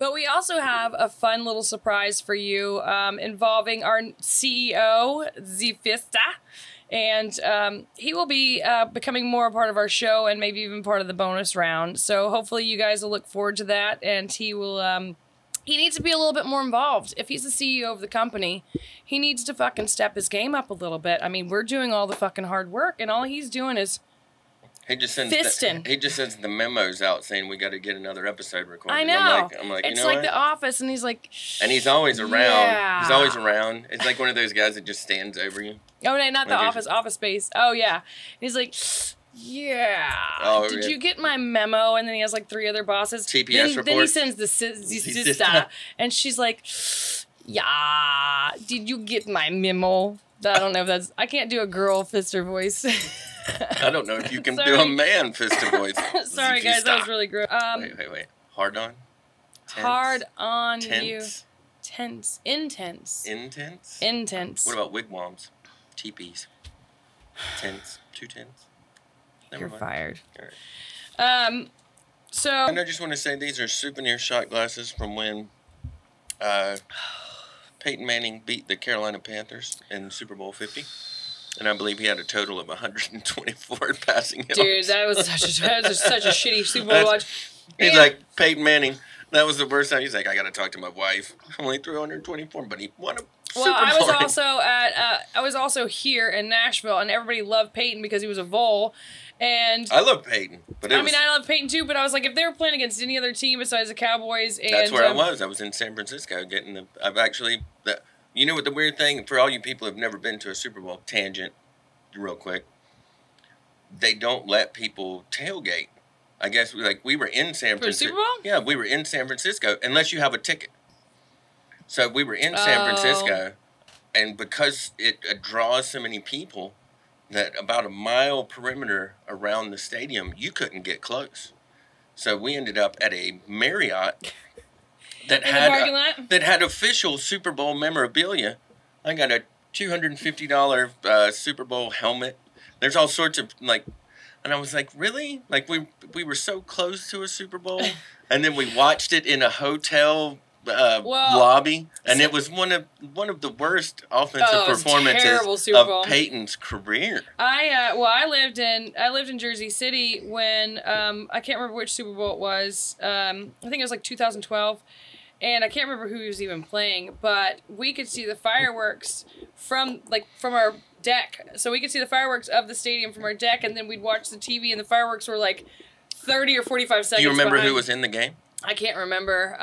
But we also have a fun little surprise for you involving our CEO, Zifista. And he will be becoming more a part of our show and maybe even part of the bonus round. So hopefully you guys will look forward to that. And he will... he needs to be a little bit more involved. If he's the CEO of the company, he needs to fucking step his game up a little bit. I mean, we're doing all the fucking hard work, and all he's doing is he just sends the memos out saying we got to get another episode recorded. I know. I'm like, it's you know like The Office, and he's like... And he's always around. Yeah. He's always around. It's like one of those guys that just stands over you. Oh, no, not The Office. Office Space. Oh, yeah. He's like... Yeah. Oh, Did you get my memo? And then he has like 3 other bosses. TPS report. Then he sends the sister, and she's like, yeah. Did you get my memo? I don't know if that's... I can't do a girl fister voice. I don't know if you can do a man fister voice. Sorry, guys. That was really gross. Wait. Hard on? Tense? Hard on Tense? you. Tense. Intense. Intense? Intense. What about wigwams? Teepees? Tense? 2 tense? You're fired. All right. So... And I just want to say these are souvenir shot glasses from when Peyton Manning beat the Carolina Panthers in Super Bowl 50. And I believe he had a total of 124 passing yards. Dude, that was such a shitty Super Bowl watch. He's like, Peyton Manning, that was the worst time. He's like, I got to talk to my wife. I only threw 124, but he won a Super Bowl. I was also here in Nashville, and everybody loved Peyton because he was a Vole. And I love Peyton, but I love Peyton too. But I was like, if they were playing against any other team besides the Cowboys, and that's where I was. I was in San Francisco getting the. I've actually, you know what the weird thing for all you people who've never been to a Super Bowl tangent, real quick. They don't let people tailgate. I guess we were in San Francisco. For Super Bowl? Yeah, we were in San Francisco unless you have a ticket. So we were in San Francisco, and because it draws so many people. That about a mile perimeter around the stadium, you couldn't get close. So we ended up at a Marriott that had official Super Bowl memorabilia. I got a $250 Super Bowl helmet. There's all sorts of and I was like, really? Like we were so close to a Super Bowl, and then we watched it in a hotel lobby, and it was one of the worst offensive performances of Peyton's career. I lived in Jersey City when I can't remember which Super Bowl it was. I think it was like 2012, and I can't remember who he was even playing, but we could see the fireworks from our deck. So we could see the fireworks of the stadium from our deck, and then we'd watch the TV, and the fireworks were like 30 or 45 seconds. Do you remember behind. Who was in the game? I can't remember.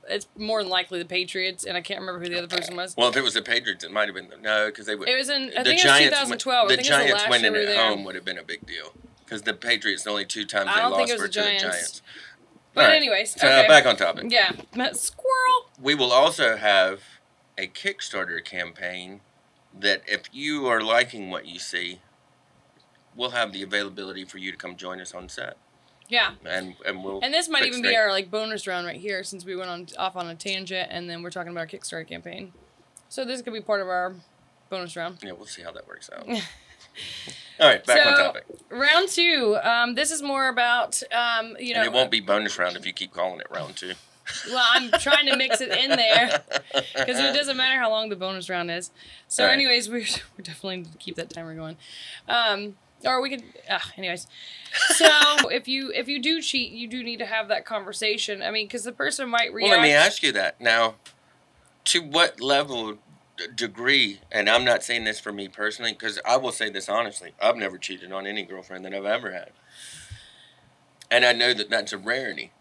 It's more than likely the Patriots, and I can't remember who the other person was. Well, if it was the Patriots, it might have been no, because they would. It was in. I think it was 2012. The Giants winning at home would have been a big deal because the Patriots the only 2 times they lost were to the Giants. But anyways, so back on topic. Yeah, squirrel. We will also have a Kickstarter campaign that, if you are liking what you see, we'll have the availability for you to come join us on set. Yeah, and we'll. And this might even be our bonus round right here, since we went off on a tangent, and then we're talking about our Kickstarter campaign. So this could be part of our bonus round. Yeah, we'll see how that works out. All right, back on topic. Round 2. This is more about And it won't be bonus round if you keep calling it round 2. Well, I'm trying to mix it in there because it doesn't matter how long the bonus round is. So, anyways, we're definitely going to keep that timer going. Or we could, anyways. So if you do cheat, you do need to have that conversation. I mean, because the person might react. Well, let me ask you that now. To what level, degree? And I'm not saying this for me personally, because I will say this honestly. I've never cheated on any girlfriend that I've ever had, and I know that that's a rarity.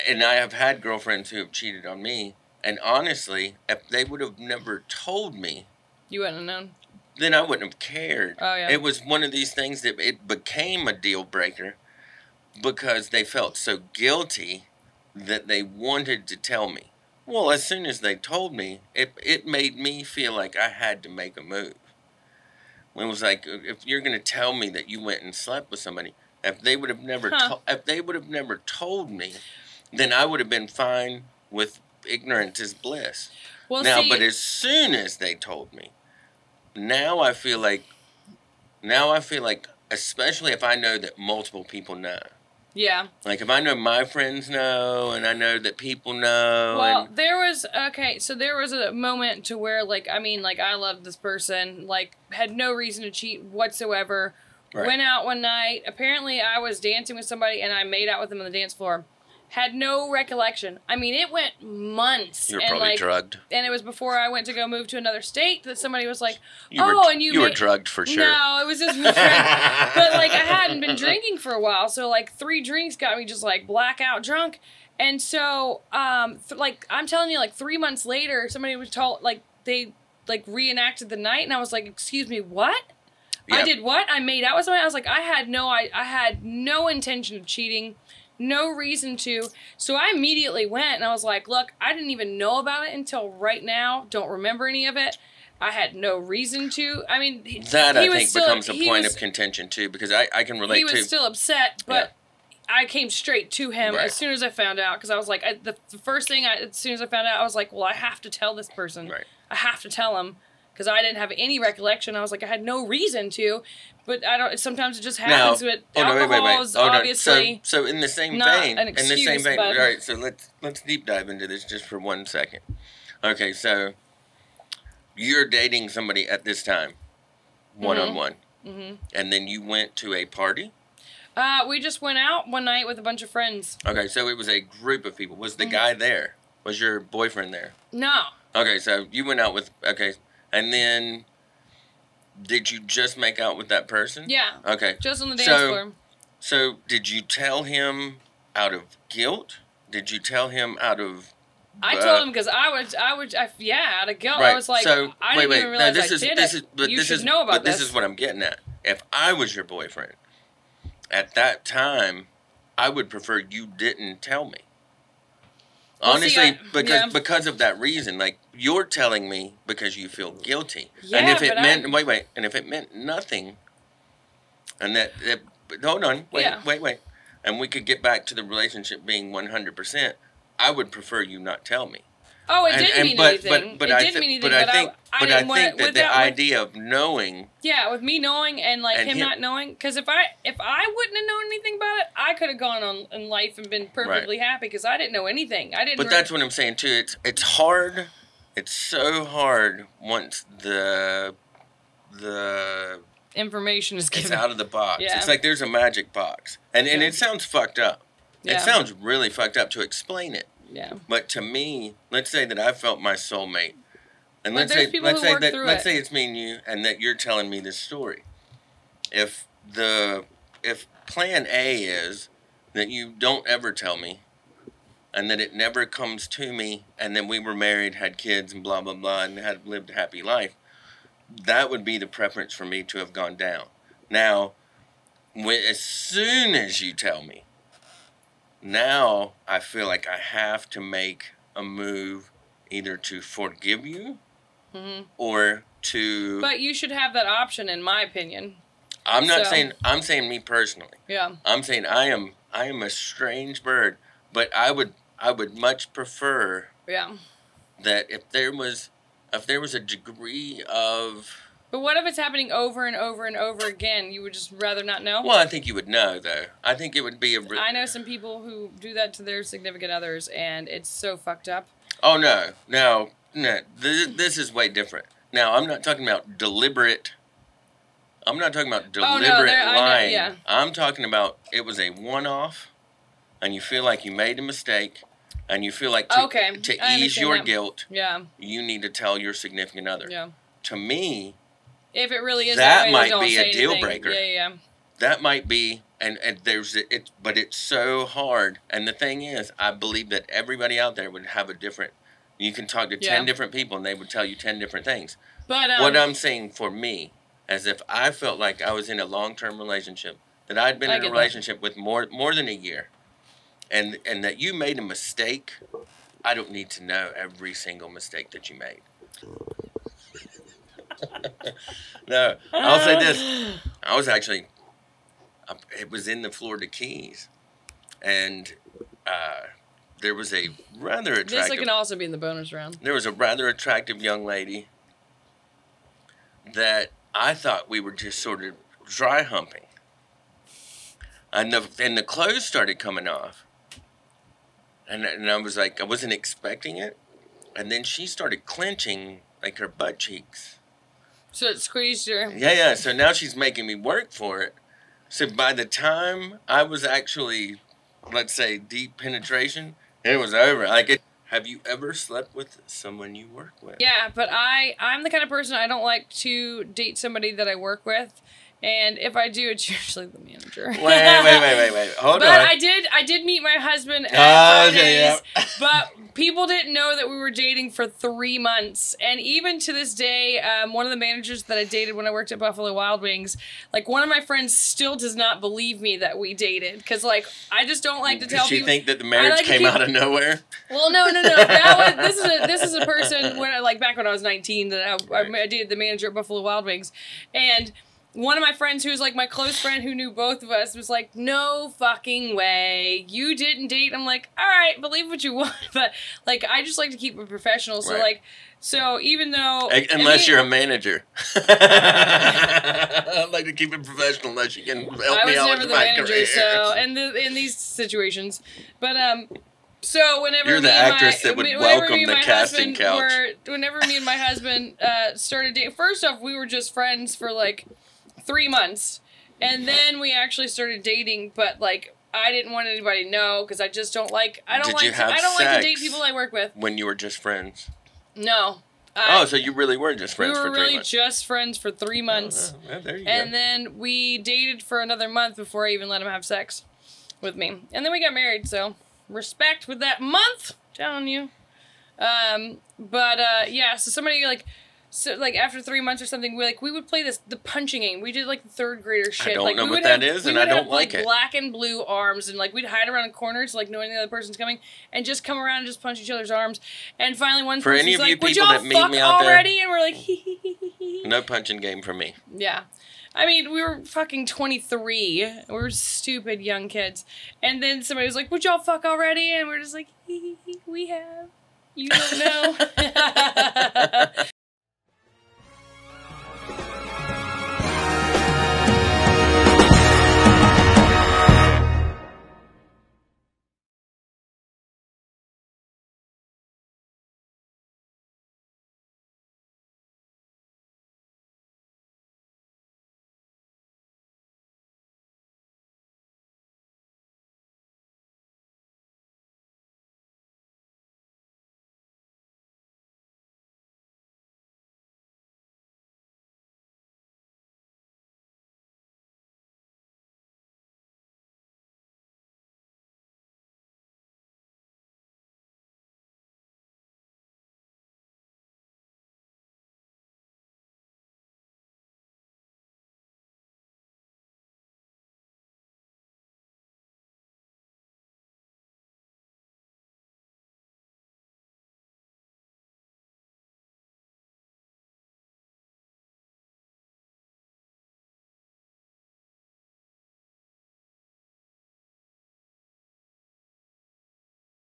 And I have had girlfriends who have cheated on me, and honestly, if they would have never told me, you wouldn't have known. Then I wouldn't have cared. Oh, yeah. It was one of these things that it became a deal breaker because they felt so guilty that they wanted to tell me. Well, as soon as they told me, it made me feel like I had to make a move. It was like, if you're going to tell me that you went and slept with somebody, if they would have never told me, then I would have been fine with ignorance is bliss. Well, but as soon as they told me, now I feel like, especially if I know that multiple people know. Yeah. Like, if I know my friends know, and I know that people know. Well, there was a moment to where, like, I mean, like, I loved this person, like, had no reason to cheat whatsoever. Right. Went out one night. Apparently, I was dancing with somebody, and I made out with them on the dance floor. Had no recollection. I mean, it went months. You were probably drugged. And it was before I went to go move to another state that somebody was like, you were drugged for sure. No, it was just my friend. But, like, I hadn't been drinking for a while, so, like, 3 drinks got me just, like, blackout drunk. And so, like, I'm telling you, like, 3 months later, somebody was told, like, they, like, reenacted the night, and I was like, excuse me, what? Yep. I did what? I made out with somebody? I was like, I had no intention of cheating. No reason to. So I immediately went and I was like, look, I didn't even know about it until right now. Don't remember any of it. I had no reason to. I mean, I think becomes a point of contention too, because I can relate to. He was still upset, but I came straight to him as soon as I found out, because I was like, the first thing, as soon as I found out, I was like, well, I have to tell this person. Right. I have to tell him. Because I didn't have any recollection. I was like, I had no reason to, but I don't. Sometimes it just happens. But alcohol is obviously so in the same vein. All right. So let's deep dive into this just for 1 second. Okay. So you're dating somebody at this time, one-on-one, and then you went to a party. We just went out one night with a bunch of friends. Okay. So it was a group of people. Was the guy there? Was your boyfriend there? No. Okay. So you went out with. Okay. And then, did you just make out with that person? Yeah. Okay. Just on the dance floor. So, did you tell him out of guilt? Did you tell him out of... I told him because out of guilt. Right. I was like, so, I didn't even realize I did it. You should know about this. But this is what I'm getting at. If I was your boyfriend, at that time, I would prefer you didn't tell me. Honestly, because of that reason, like, you're telling me because you feel guilty. Yeah, and if it meant and if it meant nothing, and that hold on, wait, and we could get back to the relationship being 100%, I would prefer you not tell me. Oh, it didn't mean anything. But I think that the idea of knowing. Yeah, with me knowing and like him not knowing, because if I wouldn't have known anything about it, I could have gone on in life and been perfectly happy because I didn't know anything. I didn't. But that's what I'm saying too. It's hard. It's so hard once the information is given. It's out of the box. Yeah. It's like there's a magic box, and it sounds fucked up. Yeah. It sounds really fucked up to explain it. Yeah. But to me, let's say that I felt my soulmate, and let's say it's me and you, and that you're telling me this story. If plan A is that you don't ever tell me, and that it never comes to me, and then we were married, had kids, and blah blah blah, and had lived a happy life, that would be the preference for me to have gone down. Now, as soon as you tell me. Now, I feel like I have to make a move either to forgive you or to... But you should have that option, in my opinion. I'm not saying... I'm saying me personally. Yeah. I'm saying I am a strange bird, but I would much prefer... Yeah. That if there was a degree of... But what if it's happening over and over and over again? You would just rather not know? Well, I think you would know, though. I think it would be a... I know some people who do that to their significant others, and it's so fucked up. Oh, no. No. This is way different. Now, I'm not talking about deliberate... lying. I'm talking about it was a one-off, and you feel like you made a mistake, and you feel like to ease your guilt, you need to tell your significant other. Yeah. To me... If it really is that might be a deal breaker. Yeah. That might be, and but it's so hard. And the thing is, I believe that everybody out there would have a different. You can talk to 10 different people, and they would tell you 10 different things. But what I'm saying for me, as if I felt like I was in a long-term relationship, that I'd been in a relationship with more than a year, and that you made a mistake, I don't need to know every single mistake that you made. No, I'll say this. I was actually, it was in the Florida Keys, and there was a rather attractive... This can also be in the bonus round. There was a rather attractive young lady that I thought we were just sort of dry humping. And the clothes started coming off. And I was like, I wasn't expecting it. And then she started clenching, like, her butt cheeks. So it squeezed her. Yeah. So now she's making me work for it. So by the time I was actually, let's say, deep penetration, it was over. Have you ever slept with someone you work with? Yeah, but I'm the kind of person, I don't like to date somebody that I work with. And if I do, it's usually the manager. Wait. Hold on. I did meet my husband at Fridays, okay, yeah. but people didn't know that we were dating for 3 months. And even to this day, one of the managers that I dated when I worked at Buffalo Wild Wings, like, one of my friends still does not believe me that we dated. Because, like, I just don't like to tell people. Did she think that the marriage came out of nowhere? Well, no. This is a person, back when I was 19, that I dated the manager at Buffalo Wild Wings. And one of my friends, who's like my close friend who knew both of us, was like, no fucking way. You didn't date. I'm like, all right, believe what you want. But, like, I just like to keep it professional. So, right. So even though... Unless you're a manager. I'd like to keep it professional unless you can help me out with my career. I was never the manager, so... in these situations. But, so whenever you're the actress that would welcome the casting couch. Whenever me and my husband started dating... First off, we were just friends for, 3 months, and then we actually started dating, but I didn't want anybody to know because I just don't like I don't like to date people I work with. When you were just friends? No. So you really were just friends for 3 months. We were really just friends for 3 months. Well, there you go. And then we dated for another month before I even let him have sex with me. And then we got married, so respect with that month, telling you. Yeah, so somebody after 3 months or something, we would play the punching game. We did the third grader shit. I don't know what that is, and I don't like it. Black and blue arms, and we'd hide around corners, knowing the other person's coming, and just come around and just punch each other's arms. And finally, one for any person's of you "Would people y'all that meet fuck me out already?" there, and we're like, hee hee hee hee hee. No punching game for me. Yeah. I mean, we were fucking 23. We were stupid young kids. And then somebody was like, "Would y'all fuck already?" And we're just like, hee hee hee, we have. You don't know.